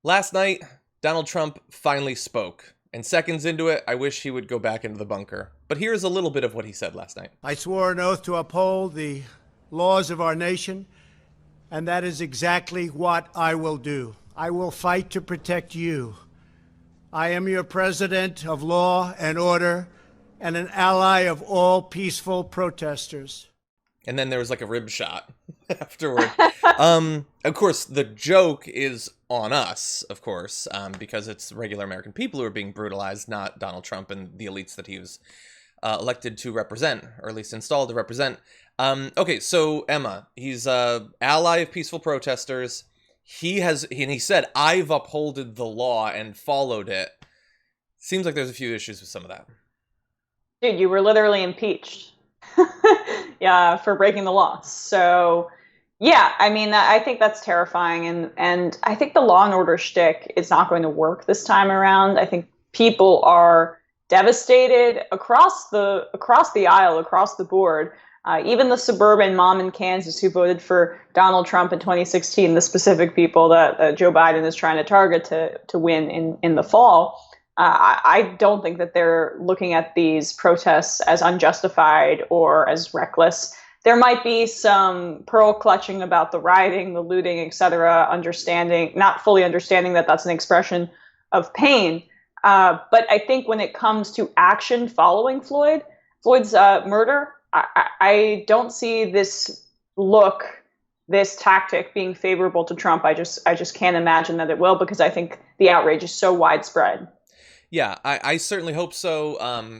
Last night, Donald Trump finally spoke. And seconds into it, I wish he would go back into the bunker. But here's a little bit of what he said last night. I swore an oath to uphold the laws of our nation, and that is exactly what I will do. I will fight to protect you. I am your president of law and order and an ally of all peaceful protesters. And then there was like a rib shot afterward. Of course, the joke is on us, of course, because it's regular American people who are being brutalized, not Donald Trump and the elites that he was elected to represent, or at least installed to represent. Okay, so Emma, he's an ally of peaceful protesters. He said, I've upholded the law and followed it. Seems like there's a few issues with some of that. Dude, you were literally impeached. Yeah, for breaking the law. So, yeah, I mean, I think that's terrifying, and I think the law and order shtick is not going to work this time around. I think people are devastated across the aisle, across the board. Even the suburban mom in Kansas who voted for Donald Trump in 2016, the specific people that Joe Biden is trying to target to win in the fall. I don't think that they're looking at these protests as unjustified or as reckless. There might be some pearl clutching about the rioting, the looting, etc., not fully understanding that that's an expression of pain. But I think when it comes to action following Floyd's murder, I don't see this tactic being favorable to Trump. I just can't imagine that it will, because I think the outrage is so widespread. Yeah, I certainly hope so.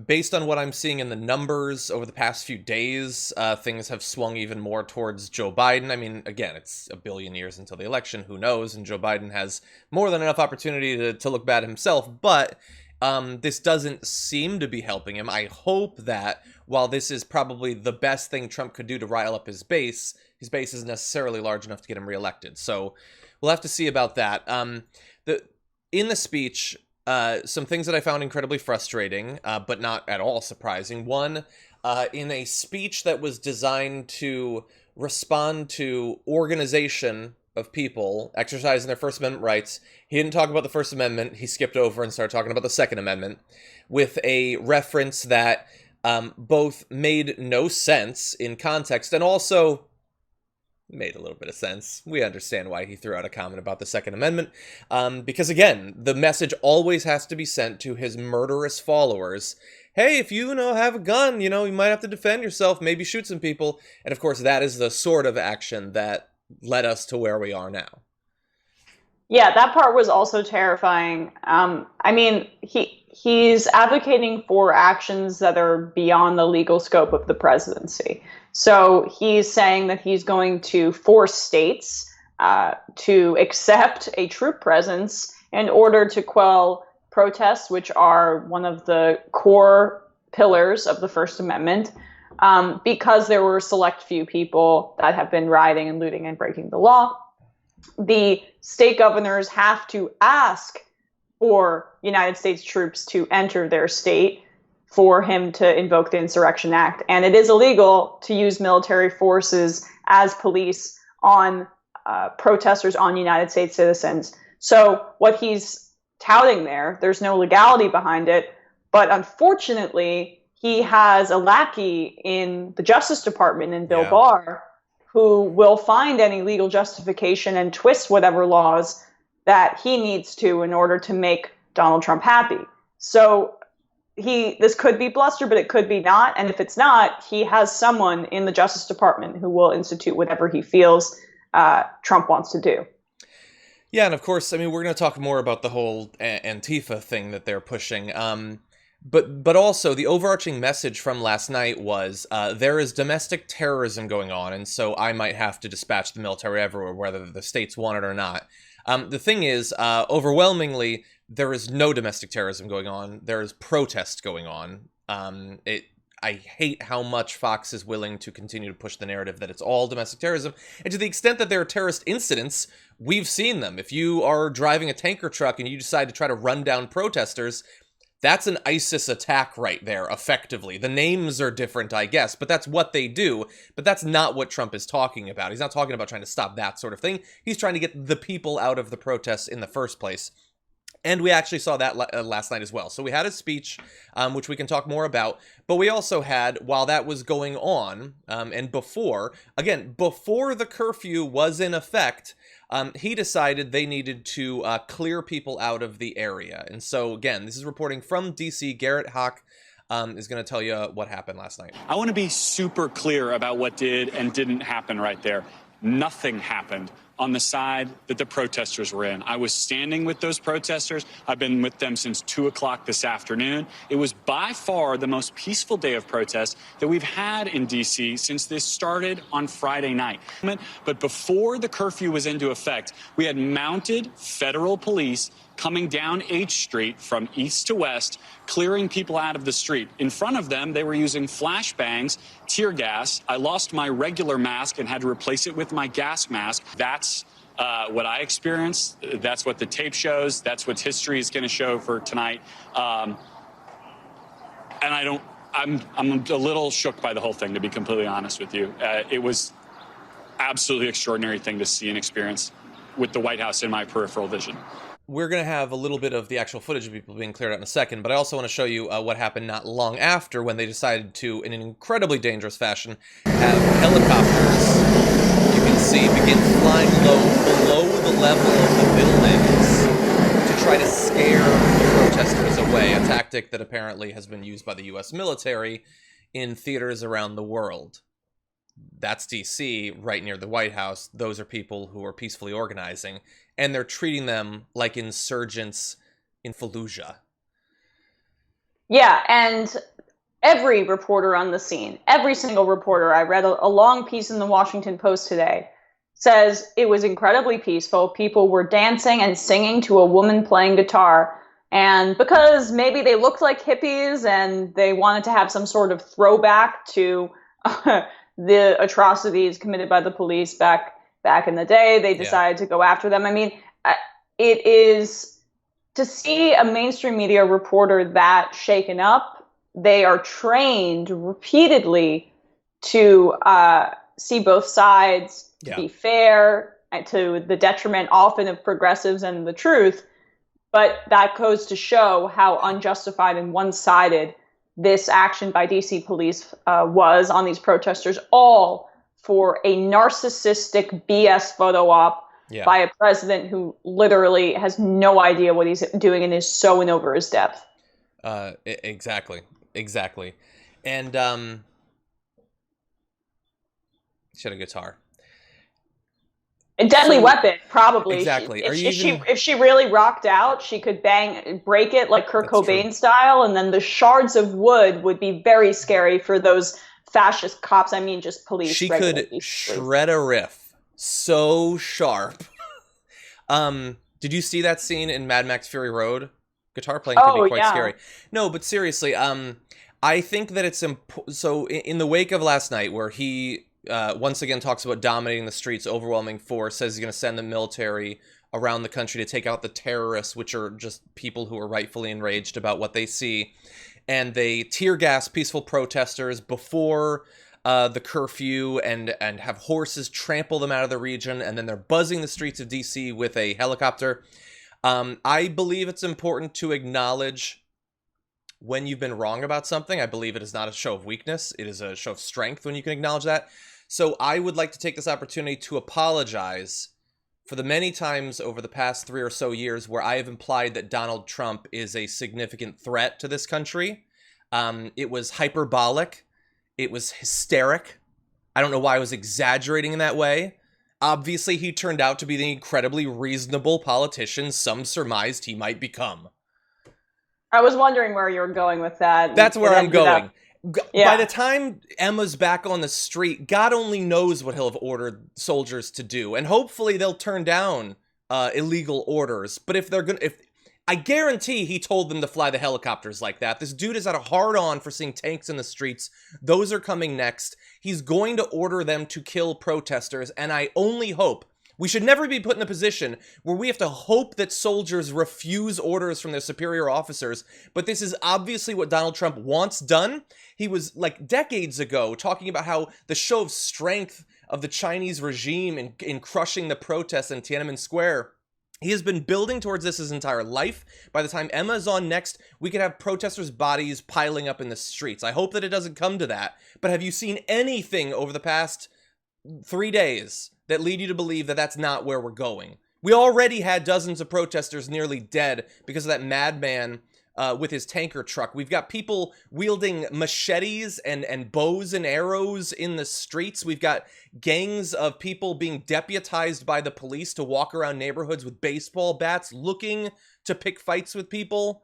Based on what I'm seeing in the numbers over the past few days, things have swung even more towards Joe Biden. I mean, again, it's a billion years until the election. Who knows? And Joe Biden has more than enough opportunity to look bad himself. But this doesn't seem to be helping him. I hope that while this is probably the best thing Trump could do to rile up his base isn't necessarily large enough to get him reelected. So we'll have to see about that. In the speech, some things that I found incredibly frustrating, but not at all surprising. One, in a speech that was designed to respond to organization of people exercising their First Amendment rights, he didn't talk about the First Amendment. He skipped over and started talking about the Second Amendment with a reference that both made no sense in context and also made a little bit of sense. We understand why he threw out a comment about the Second Amendment, because again, the message always has to be sent to his murderous followers. Hey, if you have a gun, you might have to defend yourself, maybe shoot some people. And of course, that is the sort of action that led us to where we are now. Yeah, that part was also terrifying. I mean, he's advocating for actions that are beyond the legal scope of the presidency. So he's saying that he's going to force states to accept a troop presence in order to quell protests, which are one of the core pillars of the First Amendment, because there were a select few people that have been rioting and looting and breaking the law. The state governors have to ask for United States troops to enter their state for him to invoke the Insurrection Act. And it is illegal to use military forces as police on protesters, on United States citizens. So what he's touting there's no legality behind it. But unfortunately, he has a lackey in the Justice Department in Bill Barr who will find any legal justification and twist whatever laws that he needs to in order to make Donald Trump happy. So this could be bluster, but it could be not. And if it's not, he has someone in the Justice Department who will institute whatever he feels Trump wants to do. Yeah, and of course, I mean, we're going to talk more about the whole Antifa thing that they're pushing. But also, the overarching message from last night was there is domestic terrorism going on, and so I might have to dispatch the military everywhere, whether the states want it or not. The thing is, overwhelmingly, there is no domestic terrorism going on. There is protest going on. I hate how much Fox is willing to continue to push the narrative that it's all domestic terrorism. And to the extent that there are terrorist incidents, we've seen them. If you are driving a tanker truck and you decide to try to run down protesters, That's an ISIS attack right there, effectively. The names are different, I guess, but that's what they do. But that's not what Trump is talking about. He's not talking about trying to stop that sort of thing. He's trying to get the people out of the protests in the first place. And we actually saw that last night as well. So we had a speech, which we can talk more about. But we also had, while that was going on, and before the curfew was in effect, he decided they needed to clear people out of the area. And so, again, this is reporting from D.C. Garrett Hawk is going to tell you what happened last night. I want to be super clear about what did and didn't happen right there. Nothing happened on the side that the protesters were in. I was standing with those protesters. I've been with them since 2 o'clock this afternoon. It was by far the most peaceful day of protest that we've had in D.C. since this started on Friday night. But before the curfew was into effect, we had mounted federal police coming down H Street from east to west, clearing people out of the street. In front of them, they were using flashbangs, tear gas. I lost my regular mask and had to replace it with my gas mask. That's what I experienced. That's what the tape shows. That's what history is going to show for tonight. And I'm a little shook by the whole thing, to be completely honest with you. It was absolutely extraordinary thing to see and experience with the White House in my peripheral vision. We're going to have a little bit of the actual footage of people being cleared out in a second, but I also want to show you what happened not long after when they decided to, in an incredibly dangerous fashion, have helicopters, you can see, begin flying low below the level of the buildings to try to scare the protesters away, a tactic that apparently has been used by the U.S. military in theaters around the world. That's D.C., right near the White House. Those are people who are peacefully organizing, and they're treating them like insurgents in Fallujah. Yeah, and every reporter on the scene, every single reporter, I read a long piece in the Washington Post today, says it was incredibly peaceful. People were dancing and singing to a woman playing guitar. And because maybe they looked like hippies and they wanted to have some sort of throwback to the atrocities committed by the police back in the day, they decided to go after them. I mean, it is, to see a mainstream media reporter that shaken up, they are trained repeatedly to see both sides, to be fair, and to the detriment often of progressives and the truth. But that goes to show how unjustified and one-sided this action by DC police was on these protesters, all for a narcissistic BS photo op by a president who literally has no idea what he's doing and is so in over his depth. Exactly. And she had a guitar. A deadly weapon, probably. Exactly. If she really rocked out, she could break it like Kurt Cobain style, and then the shards of wood would be very scary for those fascist cops. I mean, just police. She could shred a riff so sharp. Did you see that scene in Mad Max Fury Road? Guitar playing could be quite scary. No, but seriously, I think that it's so in the wake of last night, where he once again talks about dominating the streets, overwhelming force, says he's going to send the military around the country to take out the terrorists, which are just people who are rightfully enraged about what they see. And they tear gas peaceful protesters before the curfew and have horses trample them out of the region. And then they're buzzing the streets of DC with a helicopter. I believe it's important to acknowledge when you've been wrong about something. I believe it is not a show of weakness. It is a show of strength when you can acknowledge that. So I would like to take this opportunity to apologize for the many times over the past 3 or so years where I have implied that Donald Trump is a significant threat to this country. It was hyperbolic. It was hysteric. I don't know why I was exaggerating in that way. Obviously, he turned out to be the incredibly reasonable politician some surmised he might become. I was wondering where you were going with that. That's where I'm going. By the time Emma's back on the street, God only knows what he'll have ordered soldiers to do. And hopefully they'll turn down illegal orders. But if I guarantee he told them to fly the helicopters like that. This dude has had a hard-on for seeing tanks in the streets. Those are coming next. He's going to order them to kill protesters. And I only hope, We should never be put in a position where we have to hope that soldiers refuse orders from their superior officers, but this is obviously what Donald Trump wants done. He was, like, decades ago talking about how the show of strength of the Chinese regime in crushing the protests in Tiananmen Square. He has been building towards this his entire life. By the time Emma is on next, we could have protesters' bodies piling up in the streets. I hope that it doesn't come to that, but have you seen anything over the past 3 days that lead you to believe that that's not where we're going? We already had dozens of protesters nearly dead because of that madman with his tanker truck. We've got people wielding machetes and bows and arrows in the streets. We've got gangs of people being deputized by the police to walk around neighborhoods with baseball bats looking to pick fights with people.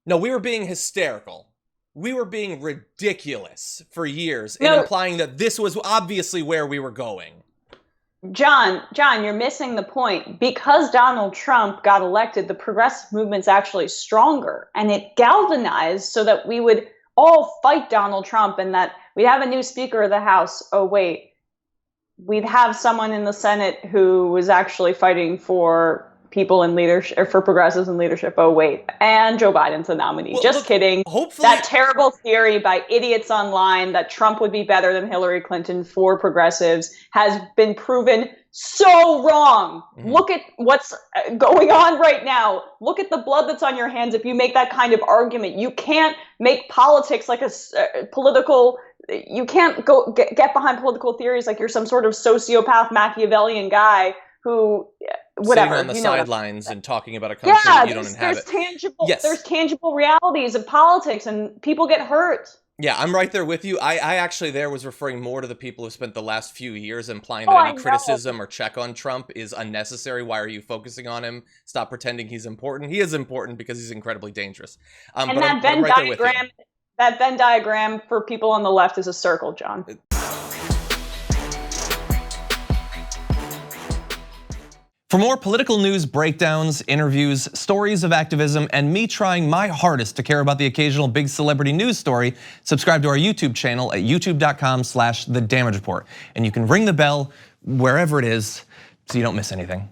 No, we were being hysterical. We were being ridiculous for years in implying that this was obviously where we were going. John, you're missing the point. Because Donald Trump got elected, the progressive movement's actually stronger, and it galvanized so that we would all fight Donald Trump and that we'd have a new Speaker of the House. Oh, wait, we'd have someone in the Senate who was actually fighting for people in leadership, or for progressives in leadership. Oh, wait, and Joe Biden's the nominee. Well, Just look, kidding. Hopefully, that terrible theory by idiots online that Trump would be better than Hillary Clinton for progressives has been proven so wrong. Mm-hmm. Look at what's going on right now. Look at the blood that's on your hands if you make that kind of argument. You can't make politics like a political. You can't go get behind political theories like you're some sort of sociopath Machiavellian guy who, whatever, sitting on the sidelines and talking about a country that you don't inhabit. There's tangible realities of politics, and people get hurt. Yeah, I'm right there with you. I actually was referring more to the people who spent the last few years implying that any criticism or check on Trump is unnecessary. Why are you focusing on him? Stop pretending he's important. He is important because he's incredibly dangerous. And that Venn diagram for people on the left is a circle, John. For more political news, breakdowns, interviews, stories of activism, and me trying my hardest to care about the occasional big celebrity news story, subscribe to our YouTube channel at youtube.com/The Damage Report. And you can ring the bell wherever it is so you don't miss anything.